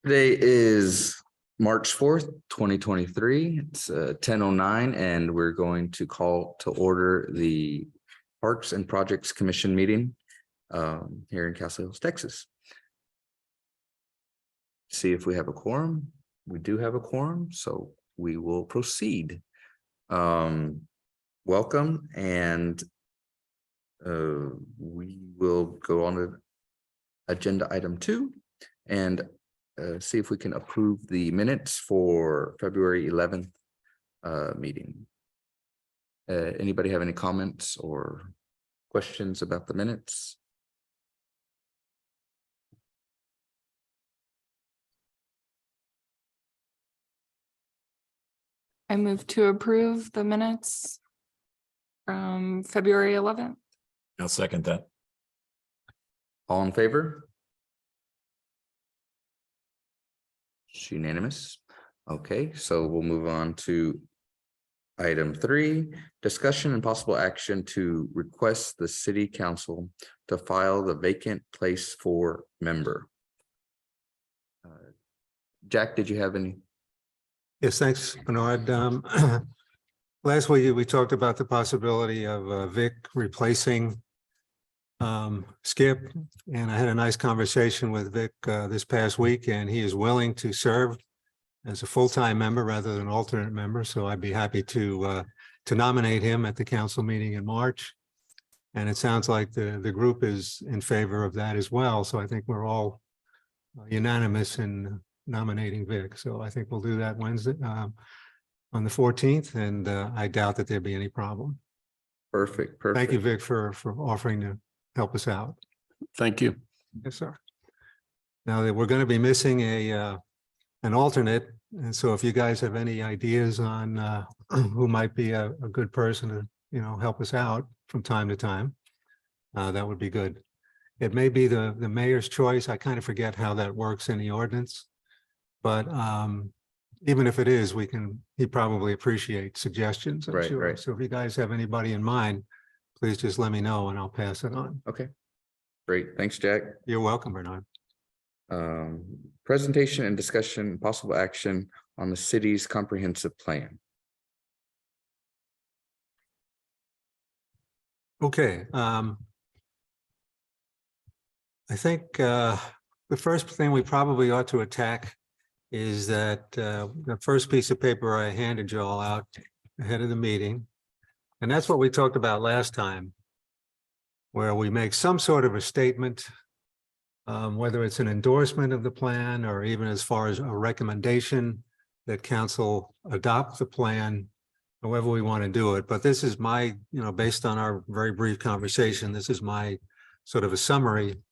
Today is March 4th, 2023. It's 10:09, and we're going to call to order the Parks and Projects Commission meeting here in Castle Hills, Texas. See if we have a quorum. We do have a quorum, so we will proceed. Welcome, and we will go on to agenda item 2 and see if we can approve the minutes for February 11th meeting. Anybody have any comments or questions about the minutes? I move to approve the minutes from February 11th. I'll second that. All in favor? It's unanimous. Okay, so we'll move on to item 3, discussion and possible action to request the city council to file the vacant place for member. Jack, did you have any? Yes, thanks, Bernard. Last week, we talked about the possibility of Vic replacing Skip, and I had a nice conversation with Vic this past week, and he is willing to serve as a full-time member rather than an alternate member. So I'd be happy to nominate him at the council meeting in March. And it sounds like the group is in favor of that as well. So I think we're all unanimous in nominating Vic. So I think we'll do that Wednesday on the 14th, and I doubt that there'd be any problem. Perfect. Thank you, Vic, for offering to help us out. Thank you. Yes, sir. Now that we're going to be missing an alternate, and so if you guys have any ideas on who might be a good person to help us out from time to time, that would be good. It may be the mayor's choice. I kind of forget how that works in the ordinance, but even if it is, he probably appreciates suggestions, I'm sure. Right. So if you guys have anybody in mind, please just let me know and I'll pass it on. Okay, great. Thanks, Jack. You're welcome, Bernard. Presentation and discussion, possible action on the city's comprehensive plan. Okay. I think the first thing we probably ought to attack is that the first piece of paper I handed you all out ahead of the meeting. And that's what we talked about last time, where we make some sort of a statement, whether it's an endorsement of the plan or even as far as a recommendation that council adopt the plan, however we want to do it. But this is my, based on our very brief conversation, this is my sort of a summary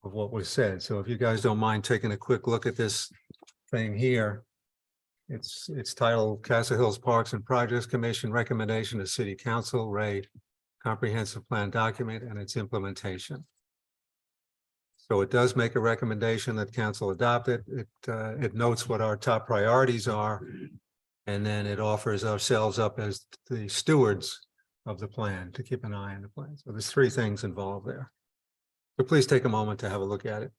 of what was said. So if you guys don't mind taking a quick look at this thing here, it's titled Castle Hills Parks and Projects Commission Recommendation to City Council, Ray, Comprehensive Plan Document and its Implementation. So it does make a recommendation that council adopt it. It notes what our top priorities are, and then it offers ourselves up as the stewards of the plan to keep an eye on the plan. So there's 3 things involved there. So please take a moment to have a look at it.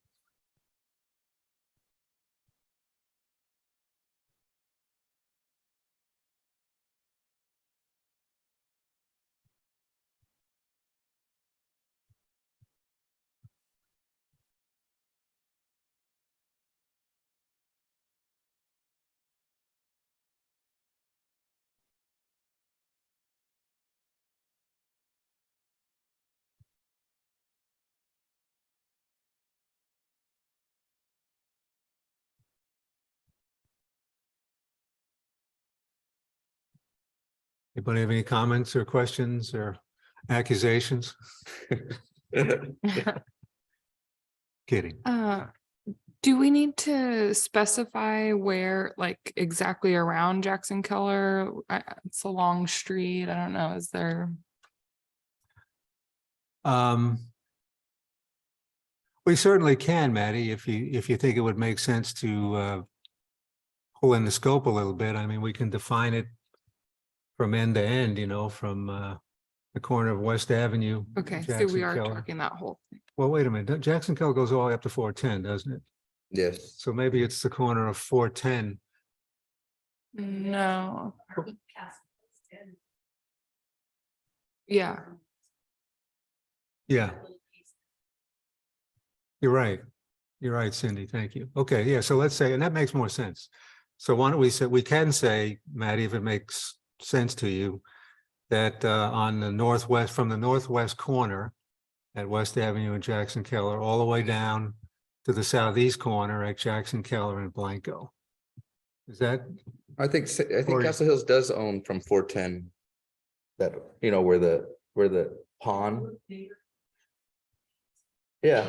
Anybody have any comments or questions or accusations? Kidding. Do we need to specify where, like exactly around Jackson Keller? It's a long street. I don't know. Is there? We certainly can, Maddie, if you think it would make sense to pull in the scope a little bit. I mean, we can define it from end to end, from the corner of West Avenue. Okay, so Jackson we are Keller. talking that whole thing. Well, wait a minute. Jackson Keller goes all the way up to 410, doesn't it? Yes. So maybe it's the corner of 410. No. Yeah, Yeah, you're right. You're right, Cindy. Thank you. Okay, yeah, so let's say, and that makes more sense. So why don't we say, we can say, Matt, if it makes sense to you, that on the northwest, from the northwest corner at West Avenue and Jackson Keller, all the way down to the southeast corner at Jackson Keller and Blanco. Is that, I think Or- Castle Hills does own from 410. That, you know, where the pond. Yeah.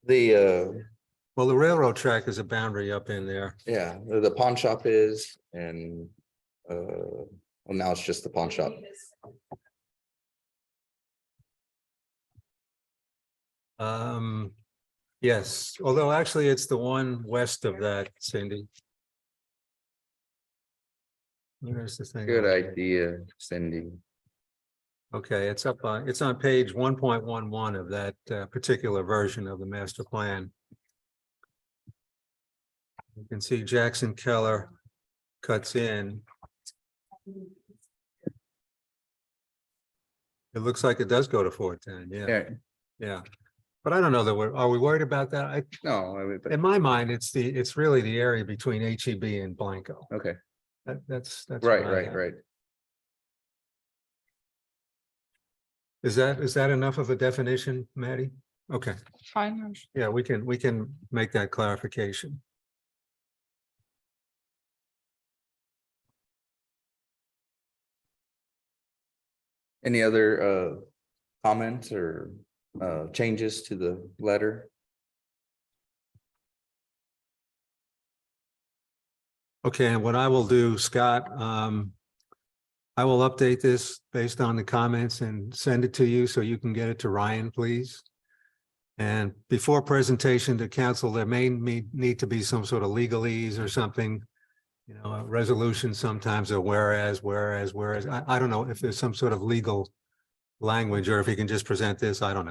The well, the railroad track is a boundary up in there. yeah, where the pawn shop is and well, now it's just the pawn shop. Yes, although actually it's the one west of that, Cindy. Where's the thing? Good idea, Cindy. Okay, it's up on, it's on page 1.11 of that particular version of the master plan. You can see Jackson Keller cuts in. It looks like it does go to 410, yeah, Yeah, yeah. But I don't know that are we worried about that? no, I mean, but, In my mind, it's really the area between HEB and Blanco. okay, That's. right, what I right, have. right. Is that enough of a definition, Maddie? Okay, fine. yeah, we can make that clarification. Any other comments or changes to the letter? Okay, and what I will do, Scott, I will update this based on the comments and send it to you so you can get it to Ryan, please. And before presentation to council, there may need to be some sort of legalese or something. You know, a resolution sometimes, or whereas. I don't know if there's some sort of legal language, or if he can just present this, I don't know.